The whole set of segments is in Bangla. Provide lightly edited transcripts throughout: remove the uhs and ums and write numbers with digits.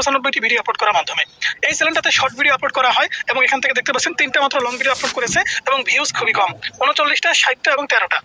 95টি ভিডিও আপলোড করার মাধ্যমে। এই চ্যানেলটাতে শর্ট ভিডিও আপলোড করা হয় এবং এখান থেকে দেখতে পাচ্ছেন 3টা মাত্র লং ভিডিও আপলোড করেছে এবং ভিউজ খুবই কম, 39টা, 60টা এবং 13টা।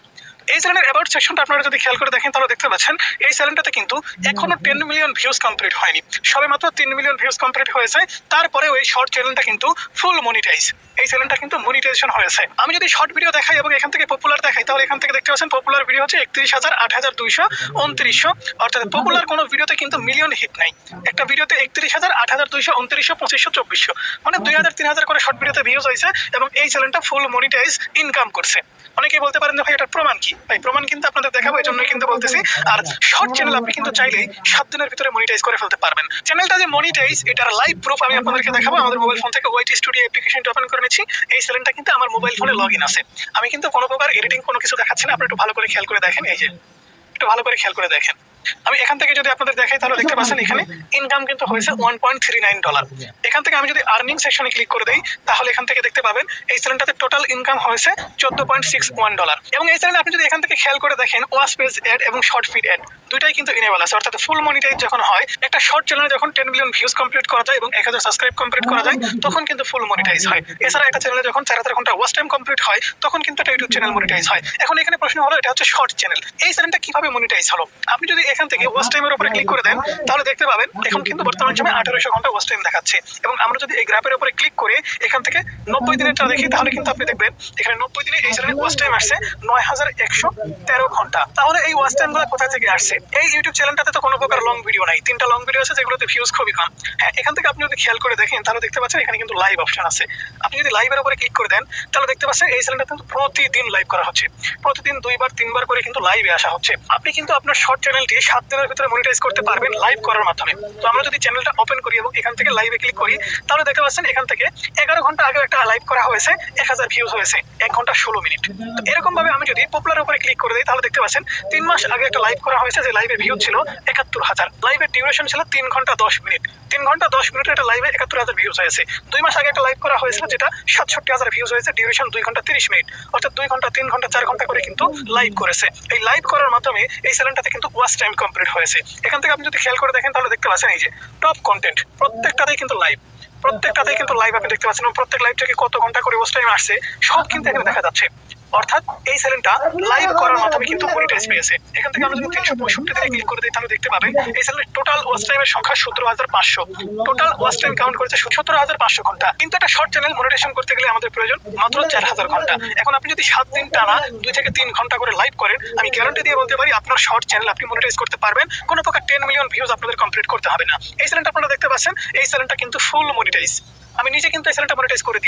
এই চ্যানেলের অ্যাবাউট সেকশনটা আপনারা যদি খেয়াল করে দেখেন তাহলে দেখতে পাচ্ছেন এই চ্যানেলটাতে কিন্তু এখনো 10 মিলিয়ন ভিউজ কমপ্লিট হয়নি, সবে মাত্র 3 মিলিয়ন ভিউজ কমপ্লিট হয়েছে। তারপরেও এই শর্ট চ্যানেলটা কিন্তু ফুল মনিটাইজ, এই চ্যানেলটা কিন্তু মনিটাইজেশন হয়েছে। আমি যদি শর্ট ভিডিও দেখাই এবং এখান থেকে পপুলার দেখাই তাহলে এখান থেকে দেখতে পাচ্ছেন পপুলার ভিডিও হচ্ছে 31,000, 8,200, 2900, অর্থাৎ পপুলার কোনো ভিডিওতে কিন্তু মিলিয়ন হিট নাই। একটা ভিডিওতে 31,000, 8,200, 2900, 2500, 2400, মানে 2000, 3000 করে শর্ট ভিডিওতে ভিউজ হয়েছে এবং এই চ্যানেলটা ফুল মনিটাইজ ইনকাম করছে। অনেকেই বলতে পারেন যে ভাই এটার প্রমাণ কি? ভাই প্রমাণ কিন্তু আপনাদের দেখাবো, এই জন্যই কিন্তু বলতেছি। আর শর্ট চ্যানেল আপনি কিন্তু চাইলেই 7 দিনের ভিতরে মনিটাইজ করে ফেলতে পারবেন। চ্যানেলটা যে মনিটাইজ এটার লাইভ প্রুফ আমি আপনাদেরকে দেখাবো। আমাদের মোবাইল ফোন থেকে ওয়াইটি স্টুডিও অ্যাপ্লিকেশনটা ওপেন করে নিচ্ছি। এই চ্যানেলটা কিন্তু আমার মোবাইল ফোনে লগইন আছে। আমি কিন্তু কোনো প্রকার এডিটিং কোনো কিছু দেখাচ্ছি না, আপনি একটু ভালো করে খেয়াল করে দেখেন। এই যে একটু ভালো করে খেয়াল করে দেখেন, আমি এখান থেকে যদি আপনাদের দেখাই তাহলে দেখতে পাচ্ছেন এখানে ইনকাম কিন্তু হয়েছে $1.39। এখান থেকে আমি যদি আর্নিং সেকশনে ক্লিক করে দেই তাহলে এখান থেকে দেখতে পাবেন এই চ্যানেলটাতে টোটাল ইনকাম হয়েছে $14.61। এবং এই চ্যানেলে আপনি যদি এখান থেকে খেয়াল করে দেখেন ওয়াচ পেজ অ্যাড এবং শর্ট ফিড অ্যাড দুইটাই কিন্তু ইনেবল আছে। অর্থাৎ ফুল মনিটাইজ যখন হয়, একটা শর্ট চ্যানেলে যখন 10 মিলিয়ন ভিউজ কমপ্লিট করা যায় এবং 1000 সাবস্ক্রাইব কমপ্লিট করা যায় তখন কিন্তু ফুল মনিটাইজ হয়। এছাড়া একটা চ্যানেলে যখন 4000 ঘন্টা ওয়াচ টাইম কমপ্লিট হয় তখন কিন্তু একটা ইউটিউব চ্যানেল মনিটাইজ হয়। এখন এখানে প্রশ্ন হলো এটা হচ্ছে শর্ট চ্যানেল, এই চ্যানেলটা কিভাবে মনিটাইজ হলো? আপনি যদি এখান থেকে ওয়াচ টাইমের উপরে ক্লিক করে দেন তাহলে দেখতে পাবেন এখন কিন্তু বর্তমান সময়ে 1800 ঘন্টা ওয়াচ টাইম দেখাচ্ছে। এবং আমরা যদি এই গ্রাফের উপরে ক্লিক করে এখান থেকে 90 দিনেরটা দেখি তাহলে কিন্তু আপনি দেখবেন এখানে 90 দিনে এই চ্যানেলের ওয়াচ টাইম আসছে 9113 ঘন্টা। তাহলে এই ওয়াচ টাইমগুলো কোথা থেকে আসছে? এই ইউটিউব চ্যানেলটাতে তো কোনো প্রকার লং ভিডিও নাই, 3টা লং ভিডিও আছে যেগুলোতে ভিউজ খুবই কম। হ্যাঁ, এখান থেকে আপনি যদি খেয়াল করে দেখেন তাহলে দেখতে পাচ্ছেন এখানে কিন্তু লাইভ অপশন আছে। আপনি যদি লাইভের উপরে ক্লিক করে দেন তাহলে দেখতে পাচ্ছেন এই চ্যানেলটা কিন্তু প্রতিদিন লাইভ করা হচ্ছে, প্রতিদিন 2বার 3বার করে কিন্তু লাইভে আসা হচ্ছে। আপনি কিন্তু আপনার শর্ট চ্যানেলটি 7 দিনের ভিতরে মনিটাইজ করতে পারবেন লাইভ করার মাধ্যমে। তো আমরা যদি চ্যানেলটা ওপেন করি এবং এখান থেকে লাইভে ক্লিক করি তাহলে দেখতে পাচ্ছেন এখান থেকে 11 ঘন্টা আগে একটা লাইভ করা হয়েছে, 1000 ভিউজ হয়েছে, 1 ঘন্টা 16 মিনিট। তো এরকম ভাবে আমি যদি পপুলার উপরে ক্লিক করে দিই তাহলে দেখতে পাচ্ছেন 3 মাস আগে একটা লাইভ করা হয়েছে যে লাইভে ভিউ ছিল 71,000, লাইভের ডিউরেশন ছিল 3 ঘন্টা 10 মিনিট। 3 ঘন্টা 10 মিনিটের একটা লাইভে 71,000 ভিউজ হয়েছে। 2 মাস আগে একটা লাইভ করা হয়েছিল যেটা 67,000 ভিউজ হয়েছে, ডিউরেশন 2 ঘন্টা 30 মিনিট। অর্থাৎ 2 ঘন্টা 3 ঘন্টা 4 ঘন্টা করে কিন্তু লাইভ করেছে। এই লাইভ করার মাধ্যমে এই চ্যানেলটাতে কিন্তু ওয়াচ টাইম কমপ্লিট হয়েছে। এখান থেকে আপনি যদি খেয়াল করে দেখেন তাহলে দেখতে পাচ্ছেন এই যে টপ কন্টেন্ট প্রত্যেকটাতেই কিন্তু লাইভ, প্রত্যেকটাতেই কিন্তু লাইভ আপনি দেখতে পাচ্ছেন এবং প্রত্যেক লাইভ থেকে কত ঘন্টা করে ওয়াচ টাইম আসছে সব কিন্তু এখানে দেখা যাচ্ছে। অর্থাৎ এই চ্যানেলটা লাইভ করার মাধ্যমে কিন্তু মনিটাইজ পেয়েছে। এখান থেকে আমরা যদি 365 দিনে ক্লিক করে দিই তাহলে দেখতে পাবেন এই চ্যানেলের টোটাল ওয়াচ টাইমের সংখ্যা 17,500, টোটাল ওয়াচ টাইম কাউন্ট করেছে 17,500 ঘন্টা। কিন্তু একটা শর্ট চ্যানেল মনিটাইজেশন করতে গেলে আমাদের প্রয়োজন মাত্র 4,000 ঘন্টা। এখন আপনি যদি 7 দিন টানা 2 থেকে 3 ঘন্টা করে লাইভ করেন, আমি গ্যারান্টি দিয়ে বলতে পারি আপনার শর্ট চ্যানেল আপনি মনিটাইজ করতে পারবেন। কোনো প্রকার 10 মিলিয়ন ভিউজ আপনাদের কমপ্লিট করতে হবে না। এই চ্যানেলটা আপনারা দেখতে পাচ্ছেন, এই চ্যানেলটা কিন্তু ফুল মনিটাইজ। আমি নিজে কিন্তু এই চ্যানেলটা মনিটাইজ করে দিই।